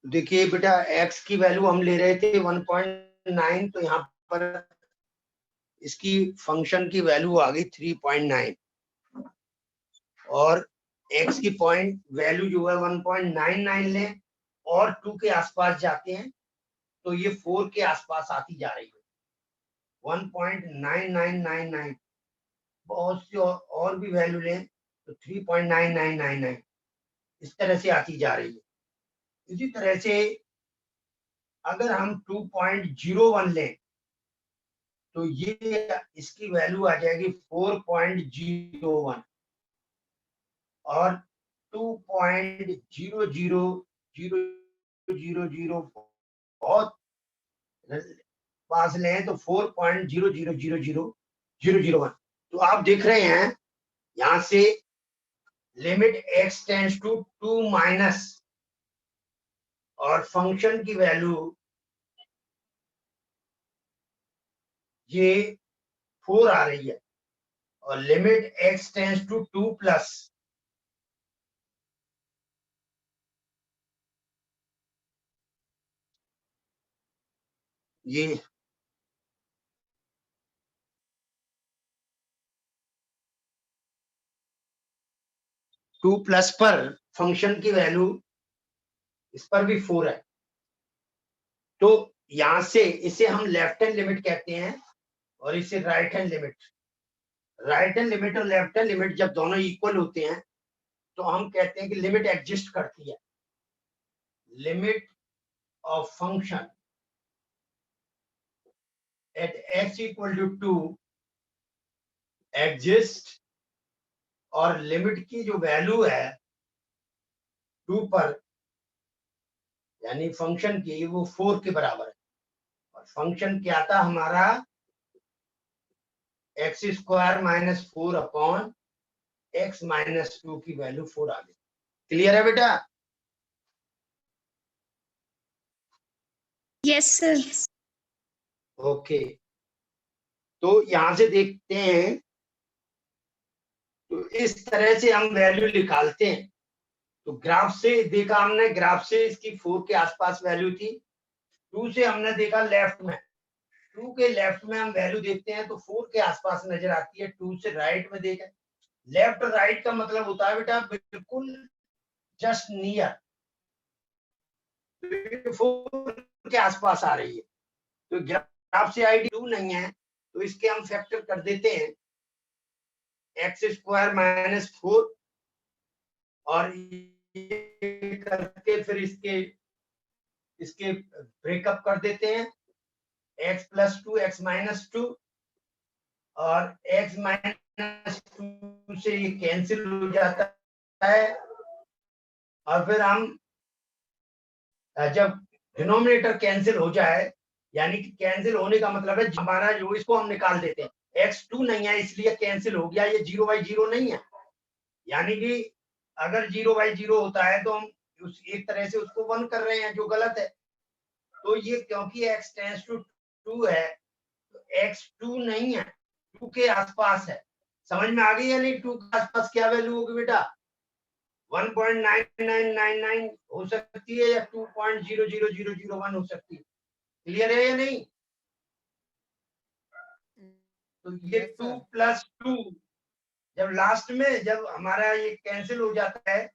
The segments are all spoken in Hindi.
देखिए बेटा x की वैल्यू हम ले रहे थे 1.9, तो यहाँ पर इसकी फंक्शन की वैल्यू आ गई 3.9 और x की पॉइंट वैल्यू जो है 1.99 लें और 2 के आसपास जाते हैं तो ये 4 के आसपास आती जा रही है 1.9999। बहुत सी और भी वैल्यू लें तो 3.9999 इस तरह से आती जा रही है। इसी तरह से अगर हम 2.01 लें तो ये इसकी वैल्यू आ जाएगी 4.01 और 2.000000 बहुत पास लें तो 4.00000001। तो आप देख रहे हैं यहां से limit x tends to 2 minus और फंक्शन की वैल्यू ये 4 आ रही है और limit x tends to 2 plus ये 2 प्लस पर फंक्शन की वैल्यू इस पर भी 4 है। तो यहां से इसे हम लेफ्ट हैंड लिमिट कहते हैं और इसे right hand limit. Right hand limit और लेफ्ट हैंड लिमिट जब दोनों इक्वल होते हैं तो हम कहते हैं कि लिमिट एग्जिस्ट करती है। Limit of function at x equal to 2 exist और लिमिट की जो वैल्यू है 2 पर यानी फंक्शन की वो 4 के बराबर है और फंक्शन क्या था हमारा x square minus 4 upon x minus 2 की वैल्यू 4 आ गई। क्लियर है बेटा? Yes sir. ओके, तो यहां से देखते हैं तो इस तरह से हम वैल्यू निकालते हैं। तो ग्राफ से देखा हमने, ग्राफ से इसकी 4 के आसपास वैल्यू थी। 2 से हमने देखा लेफ्ट में, 2 के लेफ्ट में हम वैल्यू देखते हैं तो 4 के आसपास नजर आती है। 2 से राइट में देखें, लेफ्ट और राइट का मतलब होता है बेटा बिल्कुल जस्ट नियर, 4 के आसपास आ रही है। तो ग्राफ से आईडी 2 नहीं है तो इसके हम फैक्टर कर देते हैं एक्स स्क्वायर माइनस 4 और ये करके फिर इसके इसके ब्रेकअप कर देते हैं x प्लस 2 x माइनस 2 और x माइनस 2 से ये कैंसिल हो जाता है और फिर हम जब डिनोमिनेटर कैंसिल हो जाए यानी कि कैंसिल होने का मतलब है हमारा जो इसको हम निकाल देते हैं x2 नहीं है इसलिए कैंसिल हो गया, ये 0/0 नहीं है। यानी कि अगर 0/0 होता है तो हम उस एक तरह से उसको 1 कर रहे हैं जो गलत है। तो ये क्योंकि x टेंड्स टू 2 है तो x2 नहीं है, 2 के आसपास है। समझ में आ गई या नहीं? 2 के आसपास क्या वैल्यू होगी बेटा? 1.9999 हो सकती है या 2.00001 हो सकती है। क्लियर है या नहीं? तो ये 2 प्लस 2 जब लास्ट में जब हमारा ये कैंसिल हो जाता है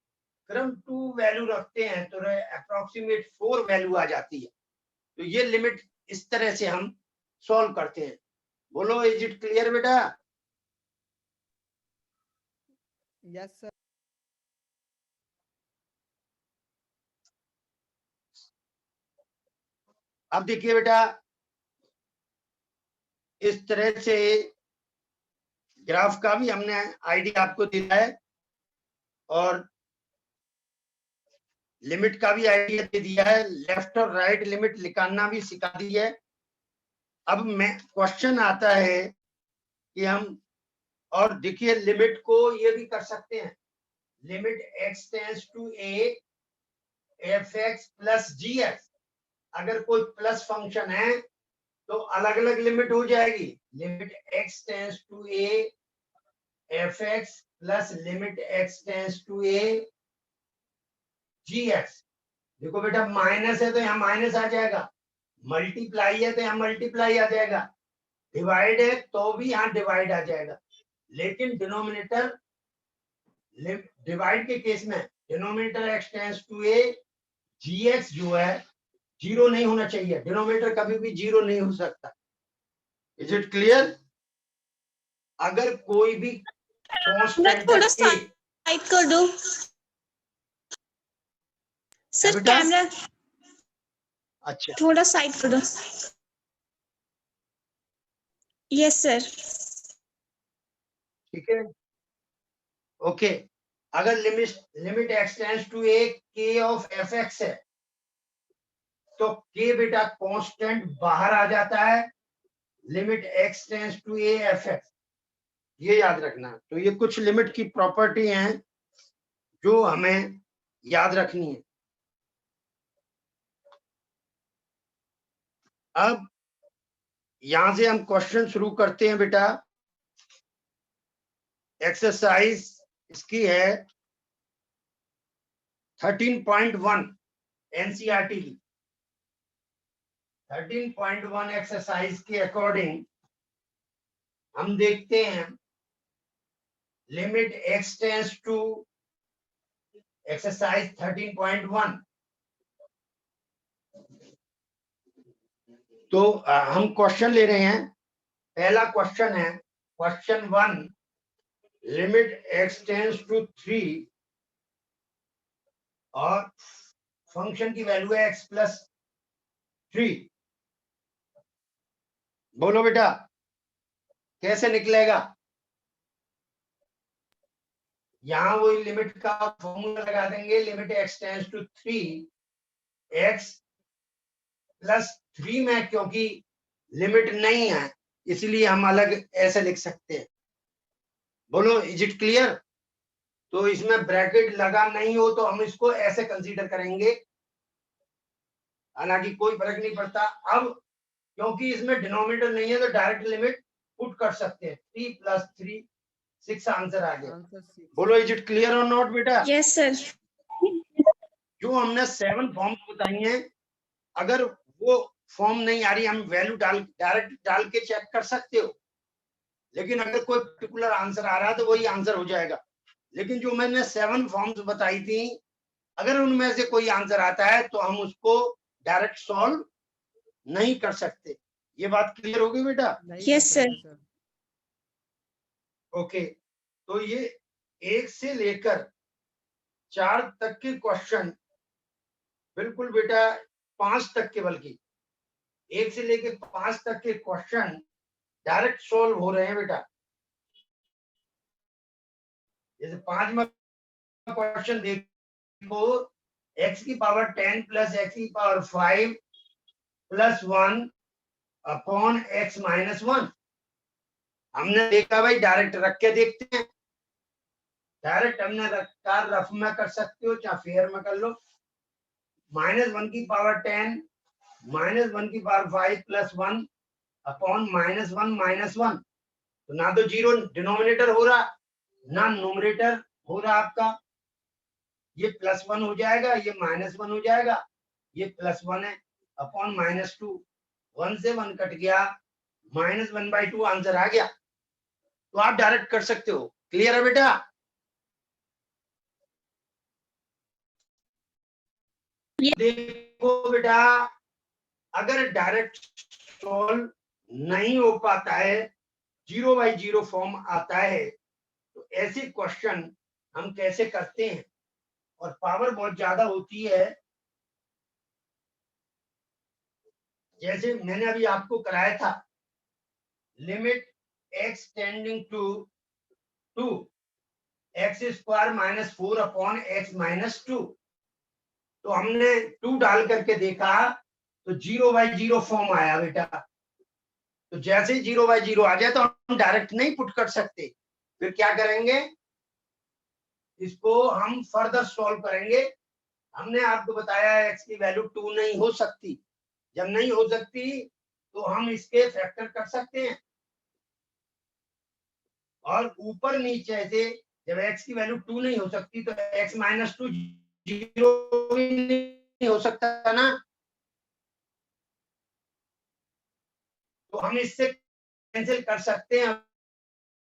फिर हम 2 वैल्यू रखते हैं तो अप्रोक्सीमेट 4 वैल्यू आ जाती है। तो ये लिमिट इस तरह से हम सॉल्व करते हैं। बोलो, इज इट क्लियर बेटा? Yes sir. अब देखिए बेटा, इस तरह से ग्राफ का भी हमने आइडिया आपको दिया है और लिमिट का भी आइडिया दे दिया है, लेफ्ट और राइट लिमिट निकालना भी सिखा दी है। अब मैं क्वेश्चन आता है कि हम, और देखिए लिमिट को ये भी कर सकते हैं, limit x tends to a fx plus gx। अगर कोई प्लस फंक्शन है तो अलग अलग लिमिट हो जाएगी। Limit x tends to a fx plus limit x tends to a gx। देखो बेटा माइनस है तो यहाँ माइनस आ जाएगा, मल्टीप्लाई है तो यहाँ मल्टीप्लाई आ जाएगा, डिवाइड है तो भी यहाँ डिवाइड आ जाएगा। लेकिन डिनोमिनेटर डिवाइड के केस में denominator x tends to a, gx जो है जीरो नहीं होना चाहिए, डिनोमिनेटर कभी भी जीरो नहीं हो सकता। Is it clear? अगर कोई भी कांस्टेंट थोड़ा a साइड कर दो सर, बेटा? कैमरा अच्छा थोड़ा साइड कर दो। Yes sir. ठीक है, ओके। अगर limit x tends to a k of fx है तो k बेटा कांस्टेंट बाहर आ जाता है, limit x tends to a fx, ये याद रखना। तो ये कुछ लिमिट की प्रॉपर्टी हैं जो हमें याद रखनी है। अब यहां से हम क्वेश्चन शुरू करते हैं बेटा। एक्सरसाइज इसकी है 13.1 एनसीईआरटी की। 13.1 एक्सरसाइज के अकॉर्डिंग हम देखते हैं limit x tends to exercise 13.1। तो हम क्वेश्चन ले रहे हैं। पहला क्वेश्चन है question 1, limit x tends to 3 और फंक्शन की वैल्यू है x प्लस 3। बोलो बेटा कैसे निकलेगा? यहां वही लिमिट का फॉर्मूला लगा देंगे, limit x tends to 3, x plus 3 में क्योंकि लिमिट नहीं है इसलिए हम अलग ऐसे लिख सकते हैं। बोलो इज इट क्लियर? तो इसमें ब्रैकेट लगा नहीं हो तो हम इसको ऐसे कंसीडर करेंगे, हालांकि कोई फर्क नहीं पड़ता। अब क्योंकि इसमें डिनोमिनेटर नहीं है तो डायरेक्ट लिमिट पुट कर सकते हैं। 3 प्लस 3 6 आंसर आ गया। Answer 6. बोलो इज इट क्लियर और नॉट बेटा? Yes sir. जो हमने 7 फॉर्म्स बताई हैं, अगर वो फॉर्म नहीं आ रही हम वैल्यू डायरेक्ट डाल के चेक कर सकते हो, लेकिन अगर कोई पर्टिकुलर आंसर आ रहा है तो वही आंसर हो जाएगा। लेकिन जो मैंने 7 फॉर्म्स बताई थी, अगर उनमें से कोई आंसर आता है तो हम उसको डायरेक्ट सॉल्व नहीं कर सकते। ये बात क्लियर होगी बेटा? नहीं Yes, कर सकते, sir. ओके। तो ये 1 से लेकर 4 तक के क्वेश्चन, बिल्कुल बेटा 5 तक के, बल्कि 1 से लेकर 5 तक के क्वेश्चन डायरेक्ट सॉल्व हो रहे हैं बेटा। जैसे 5वां क्वेश्चन देखो, x की पावर 10 प्लस x की power 5 plus 1 upon x minus 1। हमने देखा भाई डायरेक्ट रख के देखते हैं। डायरेक्ट हमने रखा, रफ में कर सकते हो चाहे फेयर में कर लो। -1 की पावर 10 -1 की पावर 5 प्लस 1 अपॉन -1 माइनस 1। तो ना तो जीरो डिनोमिनेटर हो रहा ना न्यूमरेटर हो रहा आपका। ये +1 हो जाएगा, ये -1 हो जाएगा, ये +1 है अपॉन -2। 1 से 1 कट गया, -1/2 आंसर आ गया। तो आप डायरेक्ट कर सकते हो। क्लियर है बेटा? देखो बेटा, अगर डायरेक्ट सॉल्व नहीं हो पाता है, 0/0 फॉर्म आता है, तो ऐसे क्वेश्चन हम कैसे करते हैं, और पावर बहुत ज्यादा होती है। जैसे मैंने अभी आपको कराया था, limit x tending to 2 x² - 4 upon x minus 2। तो हमने 2 डाल करके देखा तो 0/0 फॉर्म आया बेटा। तो जैसे ही 0/0 आ जाए तो हम डायरेक्ट नहीं पुट कर सकते, फिर क्या करेंगे, इसको हम फर्दर सॉल्व करेंगे। हमने आपको बताया x की वैल्यू 2 नहीं हो सकती। जब नहीं हो सकती तो हम इसके फैक्टर कर सकते हैं, और ऊपर नीचे से जब x की वैल्यू 2 नहीं हो सकती तो x माइनस 2 0 नहीं हो सकता ना, तो हम इससे कैंसिल कर सकते हैं,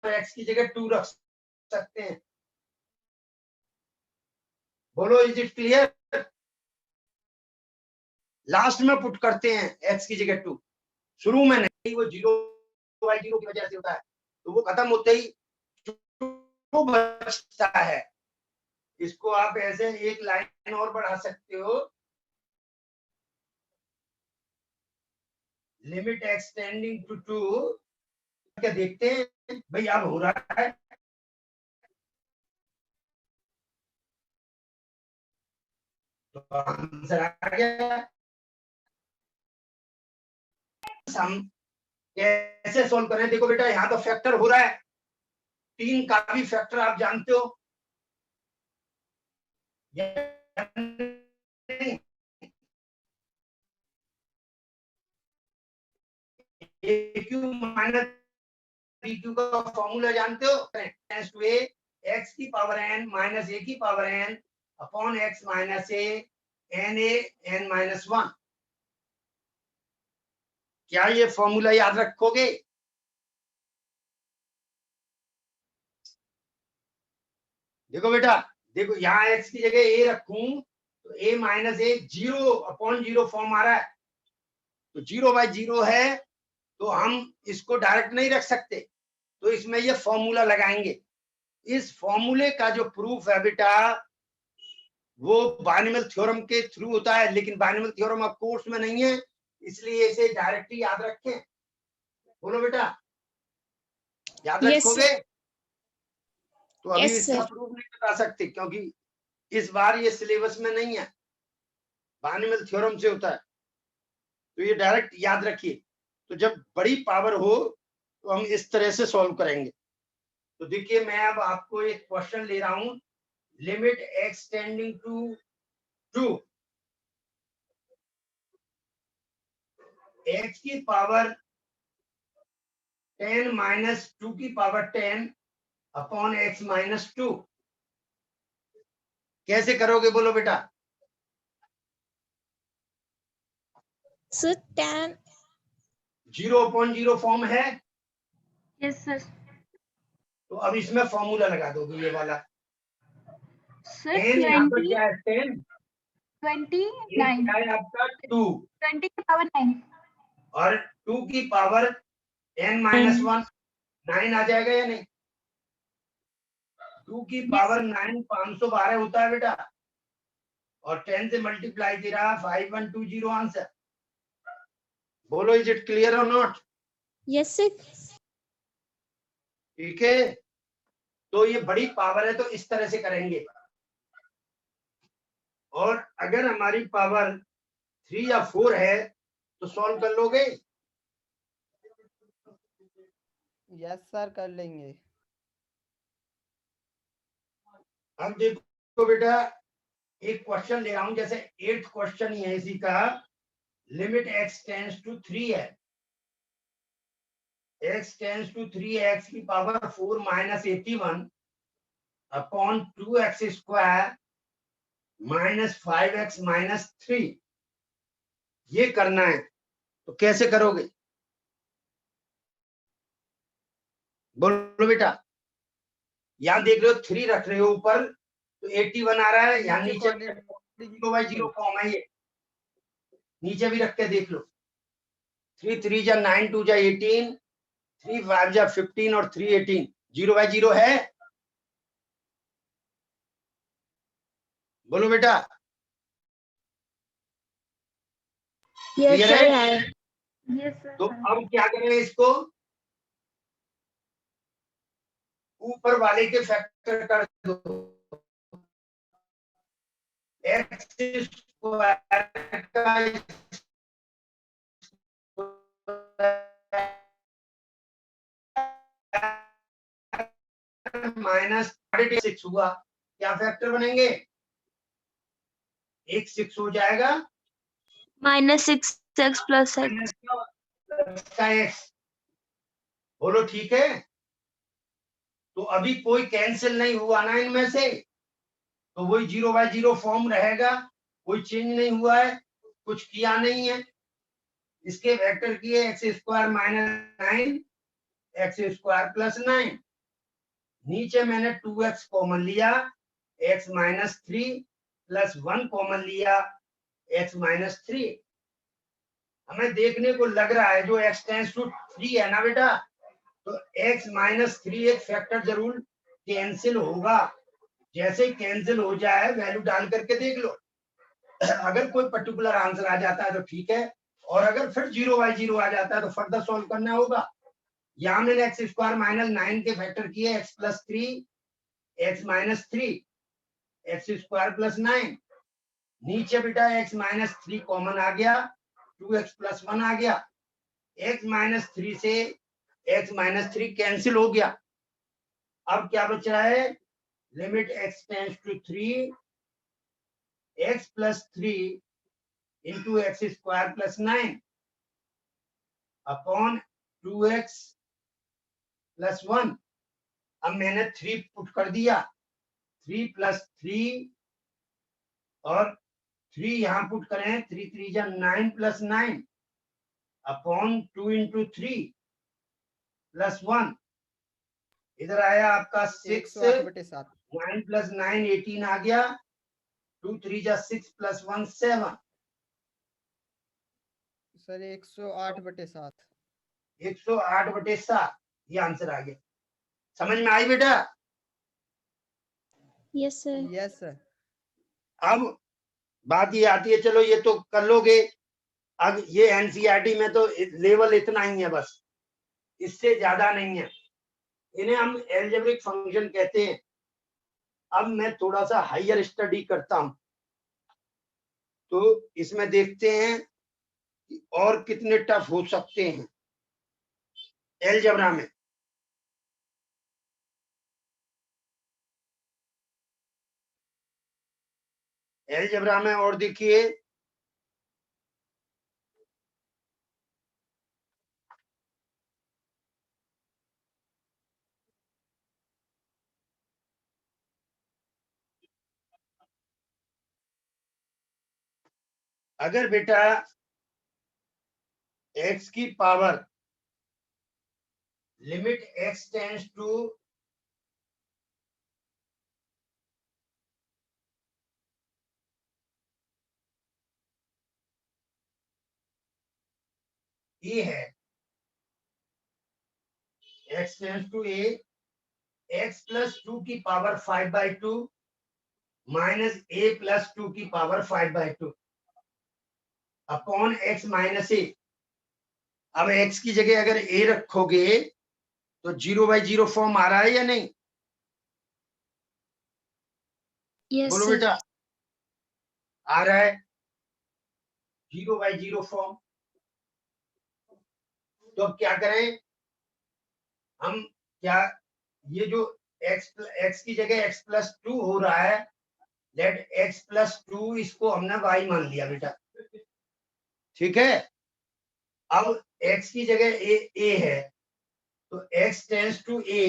x की जगह 2 रख सकते हैं। बोलो, इज इट क्लियर? लास्ट में पुट करते हैं x की जगह 2, शुरू में नहीं, वो 0/0 की वजह से होता है, तो वो खत्म होते ही 2 बचता है। इसको आप ऐसे एक लाइन और बढ़ा सकते हो, लिमिट एक्सटेंडिंग टू 2, क्या देखते हैं भाई अब हो रहा है, तो आंसर आ गया। हम कैसे सोल्व करें? देखो बेटा, यहाँ तो फैक्टर हो रहा है, 3 का भी फैक्टर आप जानते हो, माइनस DQ का फॉर्मूला जानते हो, x की पावर n माइनस a की power n upon x minus a n minus 1। क्या ये फॉर्मूला याद रखोगे? देखो बेटा, देखो यहाँ x की जगह a रखूं तो a माइनस a 0/0 फॉर्म आ रहा है, तो 0/0 है, तो हम इसको डायरेक्ट नहीं रख सकते, तो इसमें ये फॉर्मूला लगाएंगे। इस फॉर्मूले का जो प्रूफ है बेटा, वो बाइनोमियल थ्योरम के थ्रू होता है, लेकिन बाइनोमियल थ्योरम अब कोर्स में नहीं है, इसलिए इसे डायरेक्टली याद रखें। बोलो बेटा, याद Yes, रखोगे? तो अभी Yes, इसका sir. प्रूफ नहीं बता सकते, क्योंकि इस बार ये सिलेबस में नहीं है, बाइनोमियल थ्योरम से होता है, तो ये डायरेक्ट याद रखिए। तो जब बड़ी पावर हो तो हम इस तरह से सॉल्व करेंगे। तो देखिए, मैं अब आपको एक क्वेश्चन ले रहा हूं, limit x tending to 2, x की पावर 10 माइनस 2 की पावर 10 अपॉन x माइनस 2। कैसे करोगे बोलो बेटा? Sir, tan 0/0 फॉर्म है, Yes, sir. तो अब इसमें फॉर्मूला लगा दोगे ये वाला। Sir, 10 यहाँ पर 20, क्या है? 10, 29. क्या है आपका? 2, 20 की पावर 9. और 2 की पावर n माइनस 1, 9 आ जाएगा या नहीं? 2 की पावर 9 512 होता है बेटा, और 10 से मल्टीप्लाई किया 5120 आंसर। बोलो, इज इट क्लियर और नॉट? Yes, sir. ठीक है, तो ये बड़ी पावर है, तो इस तरह से करेंगे। और अगर हमारी पावर 3 या 4 है तो सॉल्व कर लोगे? यस सर, कर लेंगे। अब देखो बेटा, एक क्वेश्चन ले रहा हूं, जैसे 8th क्वेश्चन ही है इसी का, लिमिट x टेंड्स टू 3 है, x टेंड्स टू 3, x की power 4 minus 81 upon 2x square minus 5x minus 3। ये करना है, तो कैसे करोगे? बोलो बेटा, यहां देख रहे हो 3 रख रहे हो ऊपर, तो 81 आ रहा है, यहाँ नीचे 0/0 फॉर्म है, ये नीचे भी रख के देख लो। 3 3 जा 9, 2 जा 18, 3 5 जा 15 और 3 18, 0/0 है। बोलो बेटा, Yes, क्लियर sir. है? है. Yes, sir. तो अब क्या करें इसको? ऊपर वाले के फैक्टर कर दो, x स्क्वायर का माइनस 6 हुआ, क्या फैक्टर बनेंगे? एक 6 हो जाएगा, -6x plus x. माइनस का x। बोलो ठीक है? तो अभी कोई कैंसिल नहीं हुआ ना इनमें से, तो वही 0/0 फॉर्म रहेगा, कोई चेंज नहीं हुआ है, कुछ किया नहीं है। इसके वेक्टर किए x square minus 9 x square plus 9। नीचे मैंने 2x कॉमन लिया, x माइनस 3 प्लस 1 कॉमन लिया, x माइनस 3। हमें देखने को लग रहा है जो x टेंस टू 3 है ना बेटा, तो x माइनस 3 एक फैक्टर जरूर कैंसिल होगा। जैसे ही कैंसिल हो जाए वैल्यू डाल करके देख लो, अगर कोई पर्टिकुलर आंसर आ जाता है तो ठीक है, और अगर फिर 0/0 आ जाता है तो फर्दर सॉल्व करना होगा। यहाँ मैंने एक्स स्क्वायर माइनस 9 के फैक्टर किए x plus 3 x minus 3 x square plus 9। नीचे बेटा x माइनस 3 कॉमन आ गया, 2x प्लस 1 आ गया। x माइनस 3 से x माइनस 3 कैंसिल हो गया। अब क्या बच रहा है, limit x tends to 3 x plus 3 into x square plus 9 upon 2x plus 1। अब मैंने 3 पुट कर दिया, 3 प्लस 3 और 3 यहाँ पुट करें, 3 3 जा 9 प्लस 9 अपॉन 2 इंटू 3 प्लस 1। इधर आया आपका 6, 108/7। 9 प्लस 9 18 आ गया, 2 3 जा 6 प्लस 1 7। सर 108/7। 108/7 ये आंसर आ गया। समझ में आई बेटा? Yes, sir. Yes sir. अब बात ये आती है, चलो ये तो कर लोगे। अब ये एनसीईआरटी में तो लेवल इतना ही है, बस इससे ज्यादा नहीं है। इन्हें हम एल्जेब्रिक फंक्शन कहते हैं। अब मैं थोड़ा सा हायर स्टडी करता हूं, तो इसमें देखते हैं कि और कितने टफ हो सकते हैं एलजेब्रा में। एलजेब्रा में और देखिए, अगर बेटा x की power limit x tends to a है, x tends to a, x plus 2 की पावर 5/2 माइनस a प्लस 2 की power 5/2 upon x minus a. अब x की जगह अगर a रखोगे तो 0/0 फॉर्म आ रहा है या नहीं? Yes, बोलो sir. बेटा, आ रहा है 0/0 फॉर्म। तो अब क्या करें हम, क्या ये जो x की जगह x प्लस 2 हो रहा है, लेट x प्लस 2 इसको हमने y मान लिया बेटा, ठीक है। अब x की जगह a है, तो x tends to a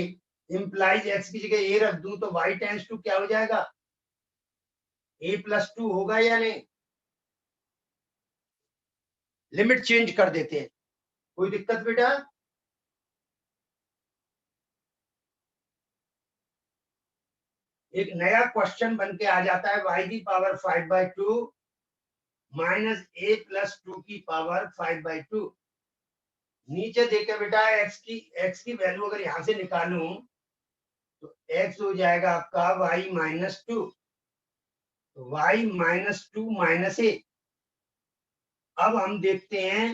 implies x की जगह a रख दूं तो y टेंस टू क्या हो जाएगा, a प्लस 2 होगा या नहीं? लिमिट चेंज कर देते हैं, कोई दिक्कत बेटा? एक नया क्वेश्चन बन के आ जाता है, y की पावर 5/2 माइनस a प्लस 2 की पावर 5/2। नीचे देखे बेटा x की वैल्यू अगर यहां से निकालूं तो x हो जाएगा आपका y माइनस 2, तो y माइनस 2 माइनस a। अब हम देखते हैं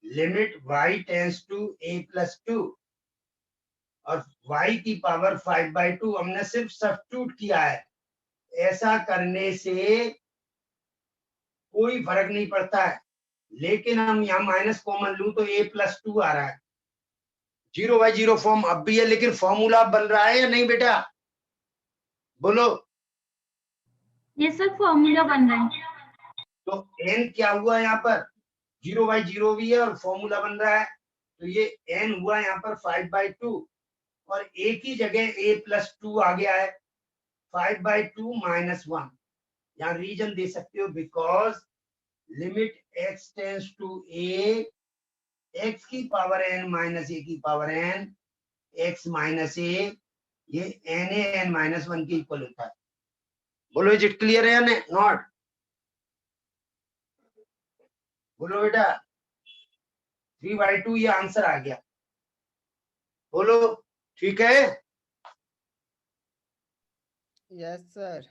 limit y tends to a plus 2 और y की पावर 5/2 हमने सिर्फ सब्स्टिट्यूट किया है। ऐसा करने से कोई फर्क नहीं पड़ता है, लेकिन हम यहाँ माइनस कॉमन लूं तो a प्लस 2 आ रहा है। 0/0 फॉर्म अब भी है, लेकिन फॉर्मूला बन रहा है या नहीं बेटा? बोलो। ये सर फॉर्मूला बन रहा है। तो n क्या हुआ यहाँ पर, 0/0 भी है और फॉर्मूला बन रहा है, तो ये n हुआ यहाँ पर 5/2 और a की जगह a प्लस 2 आ गया है, 5/2 माइनस 1, यहाँ रीजन दे सकते हो because limit x tends to a x की पावर n माइनस a की power n x minus a ये n के इक्वल होता है। बोलो इज इट क्लियर है या नॉट? बोलो बेटा 3/2 ये आंसर आ गया। बोलो ठीक है। Yes sir.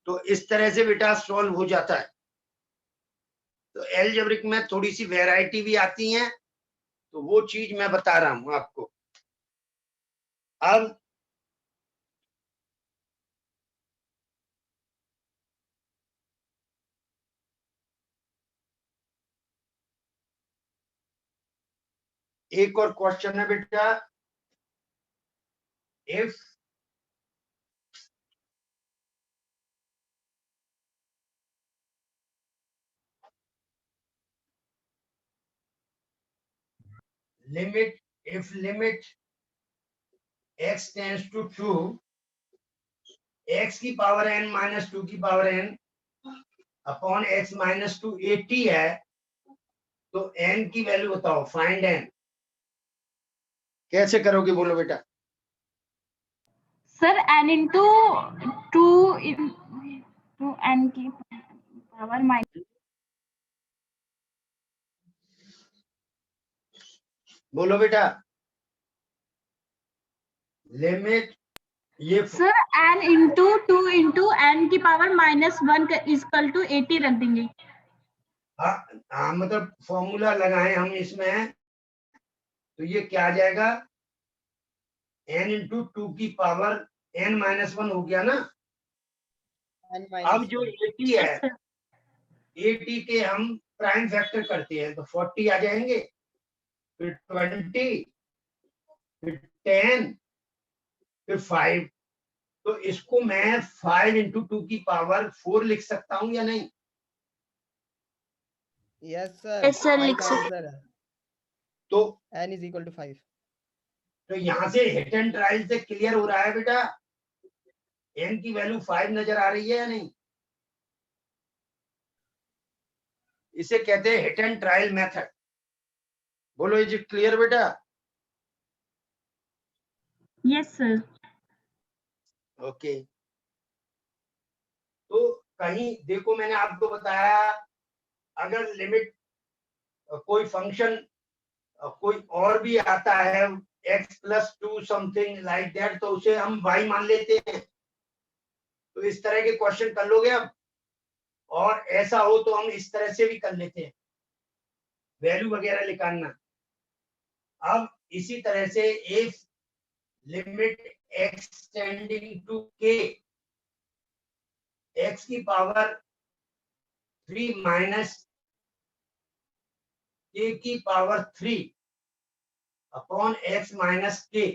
तो इस तरह से बेटा सॉल्व हो जाता है। तो एलजेब्रिक में थोड़ी सी वैरायटी भी आती है, तो वो चीज मैं बता रहा हूं आपको। अब एक और क्वेश्चन है बेटा, if limit x tends to 2 x की पावर n माइनस 2 की power n upon x minus 2 80 है, तो n की वैल्यू बताओ, फाइंड n। कैसे करोगे बोलो बेटा? Sir n into 2 into n की पावर माइनस। बोलो बेटा लिमिट ये sir n into 2 into n की पावर -1 इजकल टू 80 रख देंगे। हाँ मतलब फॉर्मूला लगाएं हम इसमें, तो ये क्या आ जाएगा, n इंटू 2 की पावर n-1 हो गया ना। अब जो 80 है, 80 के हम प्राइम फैक्टर करते हैं तो 40 आ जाएंगे, फिर 20, फिर 10, फिर 5। तो इसको मैं 5 इंटू 2 की पावर 4 लिख सकता हूं या नहीं? Yes sir. Yes, sir, लिख सकते। आंसर है। तो n इज इक्वल टू 5। तो यहां से हिट एंड ट्रायल से क्लियर हो रहा है बेटा, n की वैल्यू 5 नजर आ रही है या नहीं? इसे कहते हैं हिट एंड ट्रायल मेथड। बोलो इज इट क्लियर बेटा? Yes sir. ओके। तो कहीं देखो मैंने आपको बताया, अगर लिमिट कोई फंक्शन कोई और भी आता है x+2 समथिंग लाइक दैट, तो उसे हम y मान लेते हैं। तो इस तरह के क्वेश्चन कर लोगे अब, और ऐसा हो तो हम इस तरह से भी कर लेते हैं, वैल्यू वगैरह निकालना। अब इसी तरह से if limit x tending to k x की पावर 3 माइनस k की power 3 upon x minus k,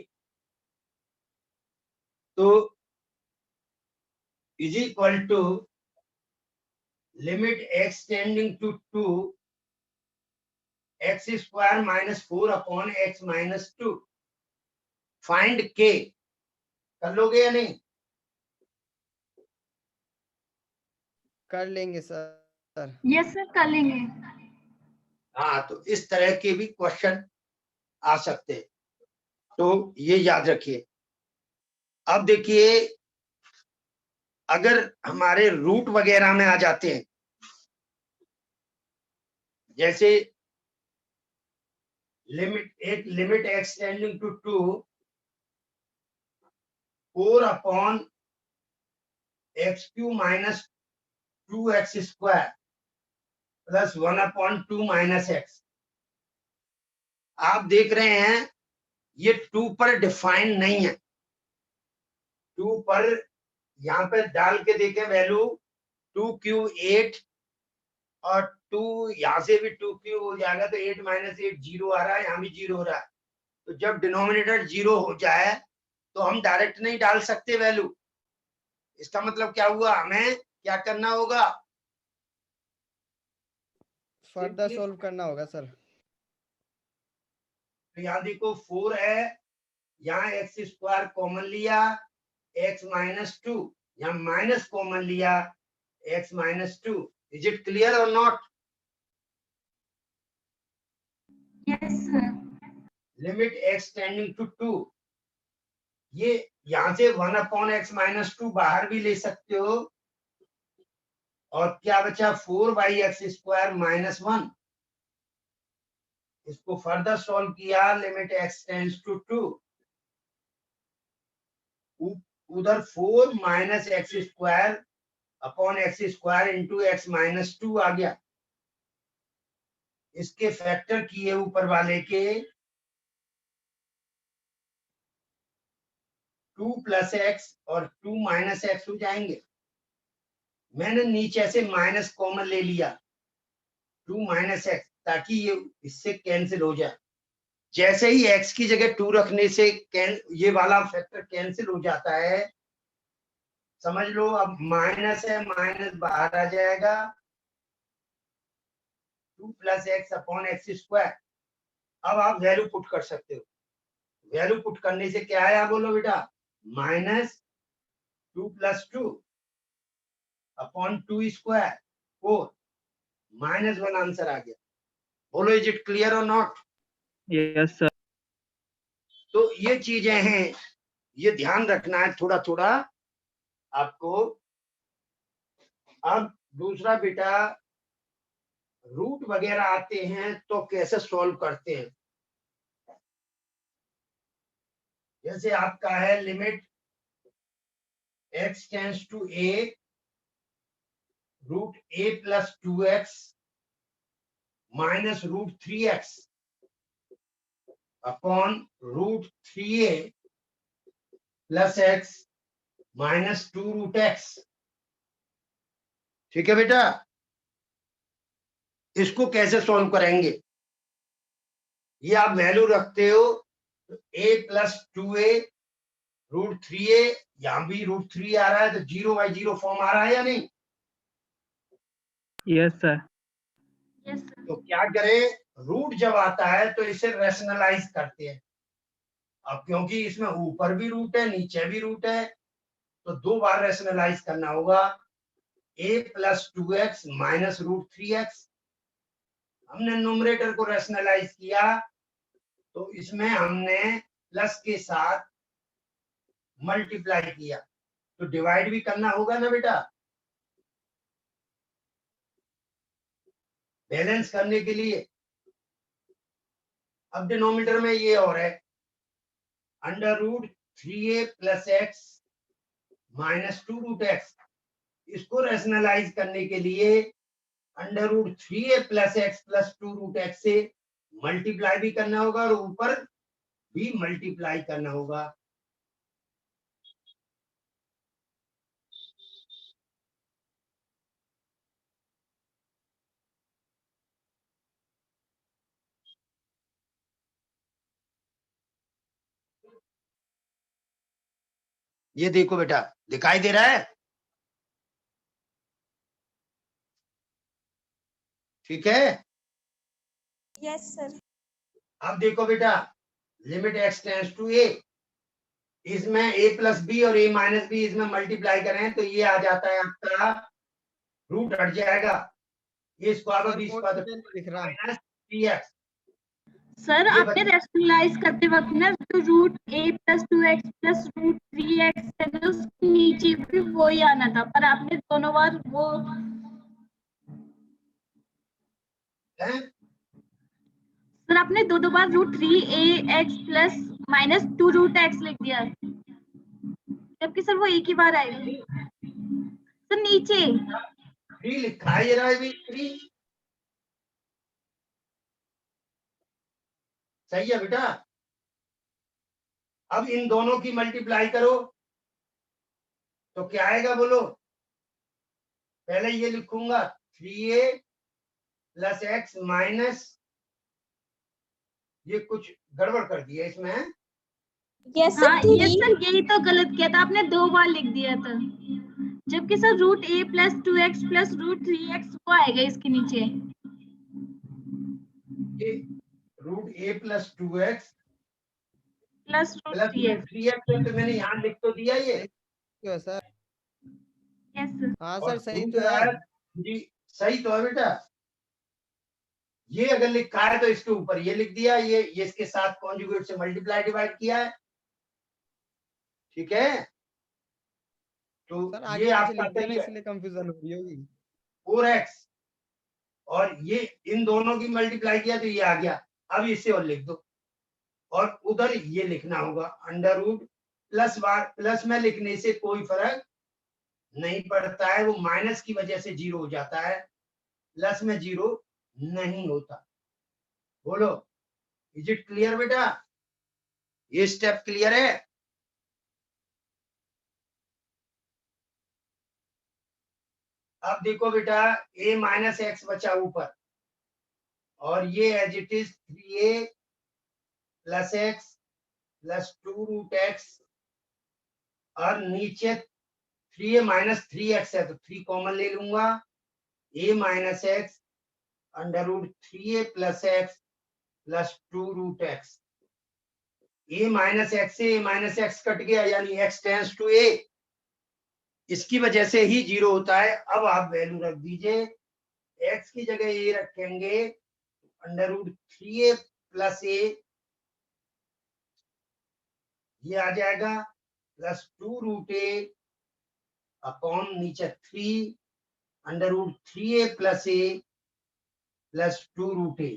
तो is equal to limit x tending to 2 x square minus 4 upon x minus 2। Find k। कर लोगे या नहीं? कर लेंगे सर। यस सर कर लेंगे। हाँ, तो इस तरह के भी क्वेश्चन आ सकते हैं, तो ये याद रखिए। अब देखिए, अगर हमारे रूट वगैरह में आ जाते हैं, जैसे limit x tending to 2 4 upon x³ minus 2x square plus 1 upon 2 minus x। आप देख रहे हैं ये 2 पर डिफाइन नहीं है। 2 पर यहाँ पे डाल के देखें वैल्यू 2³ 8 और 2 यहाँ से भी 2³ हो जाएगा, तो 8 माइनस 8 0 आ रहा है, यहाँ भी 0 हो रहा है। तो जब डिनोमिनेटर 0 हो जाए तो हम डायरेक्ट नहीं डाल सकते वैल्यू। इसका मतलब क्या हुआ, हमें क्या करना होगा, फर्दर सॉल्व करना होगा सर। तो यहाँ देखो 4 है, यहाँ x स्क्वायर कॉमन लिया, x माइनस 2, यहाँ माइनस कॉमन लिया, x minus 2. Is it clear or not? Yes, sir. Limit x tending to 2. ये यहां से 1/x minus 2 बाहर भी ले सकते हो, और क्या बचा 4/x² minus 1. इसको फर्दर सॉल्व किया, लिमिट x टेंड्स टू 2. उधर 4 minus x² upon x² into x minus 2 आ गया. इसके फैक्टर किए ऊपर वाले के 2 plus x और 2 minus x हो जाएंगे. मैंने नीचे से माइनस कॉमन ले लिया, 2 minus x, ताकि ये इससे कैंसिल हो जाए. जैसे ही x की जगह 2 रखने से ये वाला फैक्टर कैंसिल हो जाता है. समझ लो, अब माइनस है, माइनस बाहर आ जाएगा. 2 plus x अपॉन x². अब आप वैल्यू पुट कर सकते हो. वैल्यू पुट करने से क्या आया बोलो बेटा? माइनस 2 plus 2 अपॉन 2², 4, -1 आंसर आ गया. बोलो, इज इट क्लियर और नॉट? Yes, sir. तो ये चीजें हैं, ये ध्यान रखना है थोड़ा थोड़ा आपको. अब दूसरा बेटा, रूट वगैरह आते हैं तो कैसे सॉल्व करते हैं. जैसे आपका है limit x tends to a, root a plus 2x minus root 3x upon root 3a plus x minus 2 root x. ठीक है बेटा, इसको कैसे सॉल्व करेंगे? ये आप वैल्यू रखते हो, तो a plus 2a root 3a, यहां भी रूट 3 आ रहा है, तो 0/0 फॉर्म आ रहा है या नहीं? Yes, sir. Yes, sir. तो क्या करें, रूट जब आता है तो इसे रैशनलाइज करते हैं. अब क्योंकि इसमें ऊपर भी रूट है, नीचे भी रूट है, तो 2 बार रैशनलाइज करना होगा. a plus 2x minus root 3x. हमने न्यूमरेटर को रैशनलाइज किया, तो इसमें हमने प्लस के साथ मल्टीप्लाई किया, तो डिवाइड भी करना होगा ना बेटा, बैलेंस करने के लिए. अब डिनोमिनेटर में ये और है, under root 3a plus x minus 2 root x. इसको रैशनलाइज करने के लिए under root 3a plus x plus 2 root x से मल्टीप्लाई भी करना होगा और ऊपर भी मल्टीप्लाई करना होगा. ये देखो बेटा, दिखाई दे रहा है? ठीक है. Yes, sir. अब देखो बेटा, limit x tends to a, इसमें a प्लस बी और a माइनस बी इसमें मल्टीप्लाई करें तो ये आ जाता है आपका, रूट हट जाएगा, ये स्क्वायर बी स्क्वायर दिख रहा है. Minus 3x. सर ये आपने रैशनलाइज करते वक्त ना जो root a plus 2x plus root 3x है ना, उसके नीचे भी वही आना था, पर आपने दोनों बार वो हैं? सर आपने दो बार root 3ax plus minus 2 root x लिख दिया, जबकि सर वो एक ही बार आएगा. सर नीचे 3 लिखा है, ये रहा है भी 3. सही है बेटा. अब इन दोनों की मल्टीप्लाई करो तो क्या आएगा बोलो? पहले ये लिखूंगा 3a plus x माइनस, ये कुछ गड़बड़ कर दिया इसमें. Yes, sir. हाँ ये सर यही तो गलत किया था आपने, 2 बार लिख दिया था, जबकि sir root a plus 2x plus root 3x वो आएगा इसके नीचे. ये root a plus 2x plus root plus 3x. 3x, तो मैंने यहाँ लिख तो दिया ये. क्यों सर? Yes sir. हाँ और सर सही तो दूसरा है। जी सही तो है बेटा। ये अगर लिखा है तो इसके ऊपर ये लिख दिया, ये इसके साथ कॉन्जुगेट से मल्टीप्लाई डिवाइड किया है, ठीक है। तो सर ये आगे पीछे आपका लिख दिया ना सही है, इसलिए कंफ्यूजन हो रही होगी। 4x और ये इन दोनों की मल्टीप्लाई किया तो ये आ गया। अब इसे और लिख दो और उधर ये लिखना होगा अंडर रूट प्लस बार, प्लस में लिखने से कोई फर्क नहीं पड़ता है, वो माइनस की वजह से जीरो हो जाता है, प्लस में जीरो नहीं होता। बोलो इज इट क्लियर बेटा? ये स्टेप क्लियर है? अब देखो बेटा a माइनस एक्स बचा ऊपर और ये as it is 3a plus x plus 2 root x और नीचे 3a माइनस 3x है तो 3 कॉमन ले लूंगा, a minus x under root 3a plus x plus 2 root x. a minus x से a माइनस एक्स कट गया यानी x टेंस टू a, इसकी वजह से ही जीरो होता है। अब आप वैल्यू रख दीजिए, x की जगह ये रखेंगे under root 3a plus a, ये आ जाएगा प्लस 2 रूट a अपॉन नीचे 3 under root 3a plus a plus 2 root a।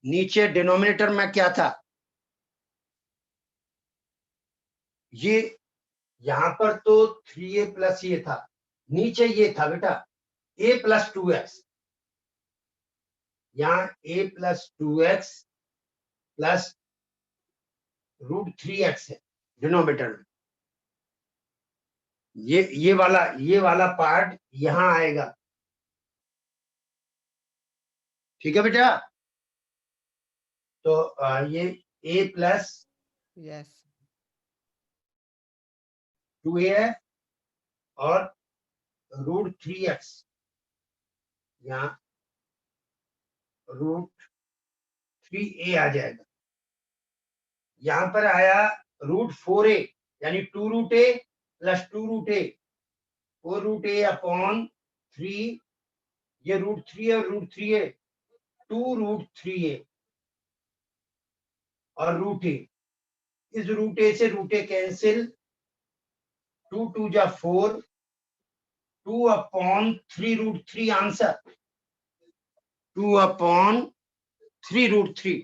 नीचे डिनोमिनेटर में क्या था, ये यहां पर तो 3a प्लस ये था, नीचे ये था बेटा a प्लस 2x, यहाँ a plus 2x plus root 3x है डिनोमिनेटर में। ये वाला पार्ट यहां आएगा, ठीक है बेटा। तो ये a प्लस यस 2a है और रूट 3x यहाँ रूट 3a आ जाएगा। यहां पर आया रूट 4a यानी 2 root a plus 2 root a, 4 root a upon 3, ये रूट 3 है और रूट 3a 2 रूट 3a और रूट a, इस रूट a से रूट a कैंसिल, 2 2 जा 4, 2 upon 3 root 3 answer, 2 upon 3 root 3।